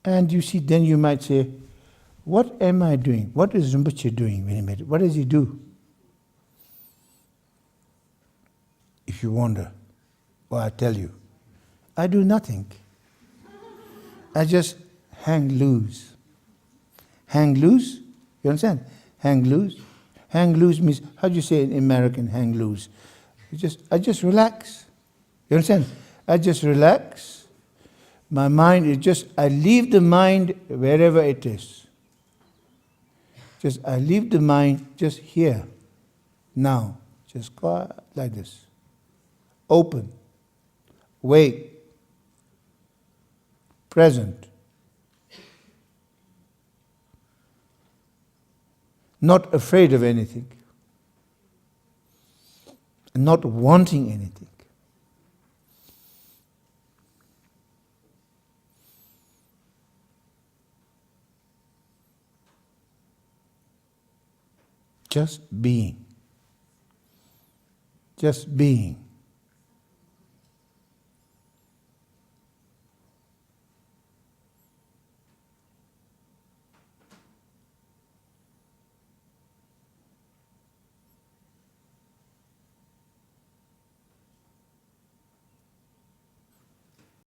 And you see, then you might say, what am I doing? What is Rinpoche doing when he meditates? What does he do? If you wonder, well, I tell you, I do nothing. I just hang loose. Hang loose? You understand? Hang loose. Hang loose means, how do you say in American, hang loose? I just relax. You understand? I just relax. My mind is just, I leave the mind wherever it is. I leave the mind just here, now. Just quiet like this. Open. Wake. Present. Not afraid of anything. Not wanting anything. Just being. Just being.